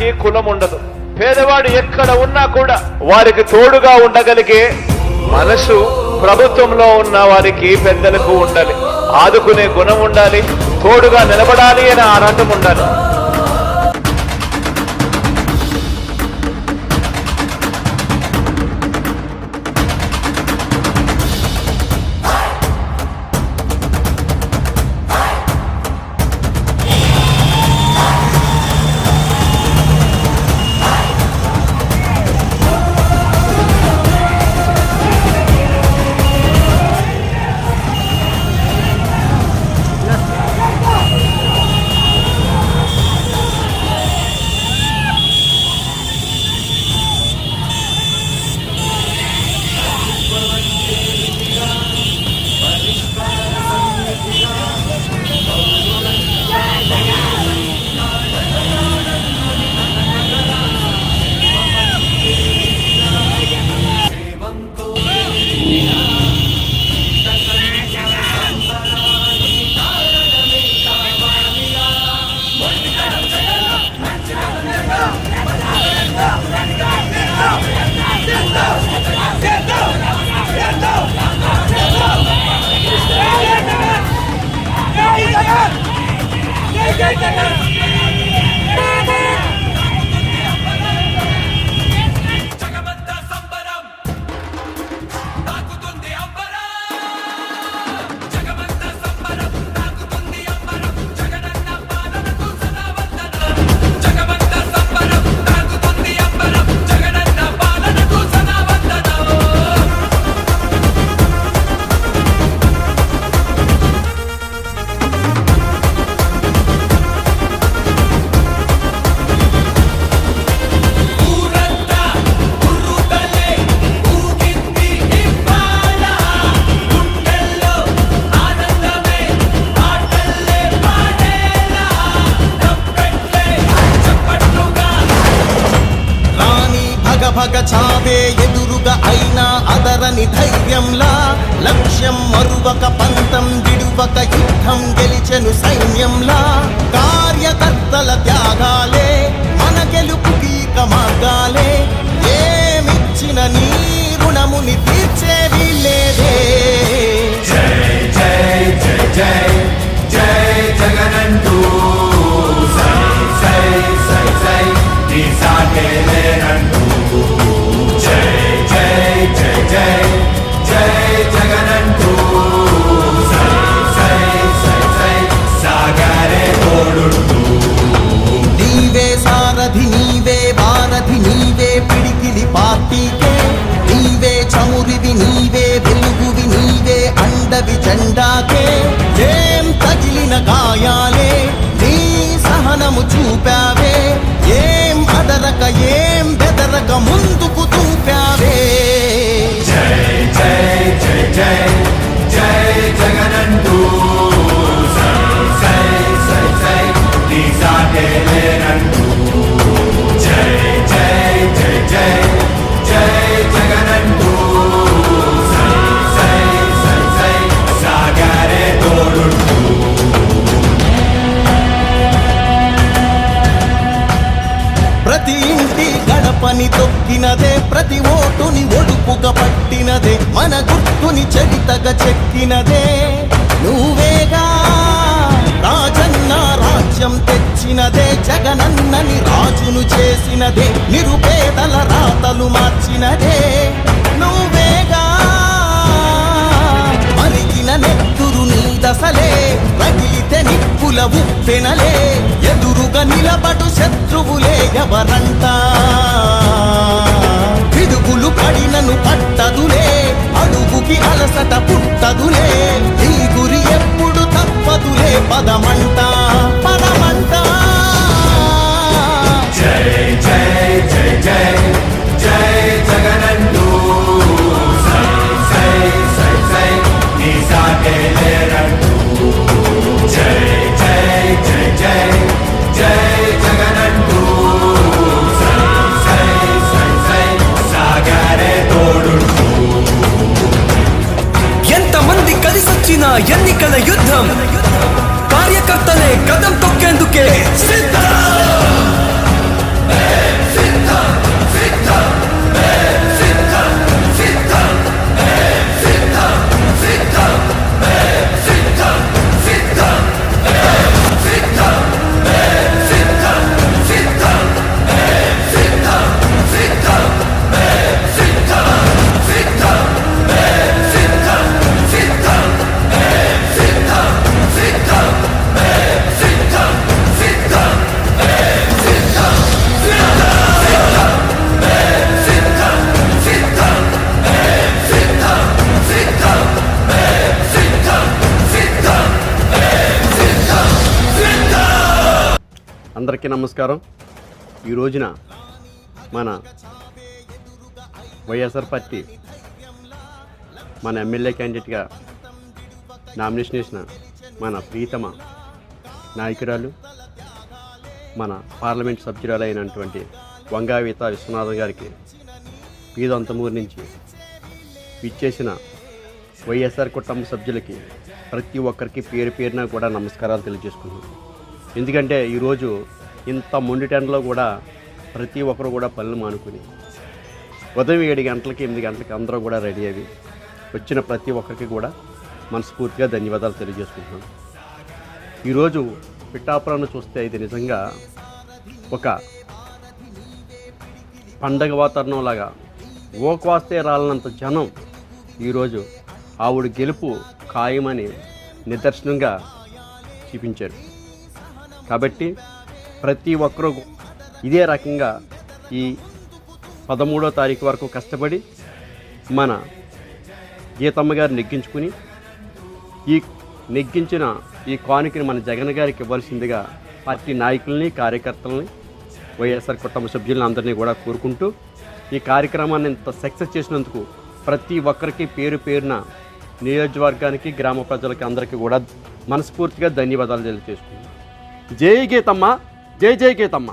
వారికి కులం ఉండదు. పేదవాడు ఎక్కడ ఉన్నా కూడా వారికి తోడుగా ఉండగలిగే మనసు ప్రభుత్వంలో ఉన్న వారికి పెద్దలకు ఉండాలి. ఆదుకునే గుణం ఉండాలి, తోడుగా నిలబడాలి అనే ఆరాటం ఉండాలి. భగ చావే ఎదురుగా అయినా అదరని ధైర్యంలా లక్ష్యం మరువక పంతం విడువక యుద్ధం గెలిచెను సైన్యంలా కార్యకర్తల త్యాగాలే మన గెలుపుకీక మార్గాలే ఏమిచ్చిన నీ రుణముని తీర్చేది లేదే. జై జై జై జై జై జగనంటూ సై సై సై సై నీ సాటే లేనంటూ జై జై జై జై జై జగనంటూ సై సై సై సై సాగరే తోడుంటూ నీవే సారథి నీవే వారధి నీవే పిడికిలి పార్టీకే నీవే చమురివి నీవే వెలుగువి నీవే అండవి జెండాకే ఏం తగిలిన గాయాలే నీ సహనము చూపావే ఏం అదరక ఏం బెదరక ముందుకు చూపావే. జై జై జై జై జై జగనంటూ సై సై సై సై నీ సాటే లేనంటూ జై జై జై జై జై జగనంటూ సై సై సై సై సాగరే తోడుంటూ ప్రతి ఇంటి గడపని తొక్కినదే ప్రతి ఓటుని ఒడుపుగా పట్టినదే మన గుర్తుని చరితగా చెక్కినదే నువ్వేగా రాజన్న రాజ్యం తెచ్చినదే జగనన్నని రాజును చేసినదే నిరుపేదల రాతలు మార్చినదే నువ్వేగా మరిగిన నెత్తురు నీ దశలే రగిలితే నిప్పుల ఉప్పెనలే ఎదురుగా నిలబడు శత్రువులే ఎవరంట పిడుగులు పడినను పట్టదులే అడుగుకి అలసట పుట్టదులే ఈ గురి ఎప్పుడు తప్పదులే పదమంట పదమంట. జై జై జై జై జై జగనంటూ సై సై సై సై నీ సాటే లేనంటూ జై జై జై జై జై జగనంటూ సై సై సై సై సాగరే తోడుంటూ ఎంతమంది కలిసొచ్చిన ఎన్నికల యుద్ధం కార్యకర్తలే కదం తొక్కేందుకే సిద్ధం. అందరికీ నమస్కారం. ఈ రోజున మన వైఎస్ఆర్ పార్టీ మన ఎమ్మెల్యే క్యాండిడేట్గా నామినేషన్ చేసిన మన ప్రీతమ నాయకురాలు మన పార్లమెంట్ సభ్యురాలైనటువంటి వంగావిత విశ్వనాథం గారికి పీదంతమూరు నుంచి ఇచ్చేసిన వైఎస్ఆర్ కుటుంబ సభ్యులకి ప్రతి ఒక్కరికి పేరు పేరున కూడా నమస్కారాలు తెలియజేసుకున్నాను. ఎందుకంటే ఈరోజు ఇంత మొండి టెండలో కూడా ప్రతి ఒక్కరు కూడా పనులు మానుకుని ఉదయం 7 గంటలకి 8 గంటలకి అందరూ కూడా రెడీ అయ్యి వచ్చిన ప్రతి ఒక్కరికి కూడా మనస్ఫూర్తిగా ధన్యవాదాలు తెలియజేసుకుంటున్నాను. ఈరోజు పిఠాపురాన్ని చూస్తే ఇది నిజంగా ఒక పండగ వాతావరణం లాగా ఓక్వాస్తే రాలనంత జనం ఈరోజు ఆవిడ గెలుపు ఖాయమని నిదర్శనంగా చూపించారు. కాబట్టి ప్రతి ఒక్కరూ ఇదే రకంగా ఈ 13వ తారీఖు వరకు కష్టపడి మన గీతమ్మ గారు నెగ్గించుకుని ఈ నెగ్గించిన ఈ కానుకని మన జగన్ గారికి ఇవ్వాల్సిందిగా పార్టీ నాయకుల్ని కార్యకర్తలని వైఎస్ఆర్ కుటుంబ సభ్యులను అందరినీ కూడా కోరుకుంటూ ఈ కార్యక్రమాన్ని ఇంత సక్సెస్ చేసినందుకు ప్రతి ఒక్కరికి పేరు పేరున నియోజకవర్గానికి గ్రామ ప్రజలకి అందరికీ కూడా మనస్ఫూర్తిగా ధన్యవాదాలు తెలియజేసుకుంటున్నాను. జై గీతమ్మ, జై జై గీతమ్మ.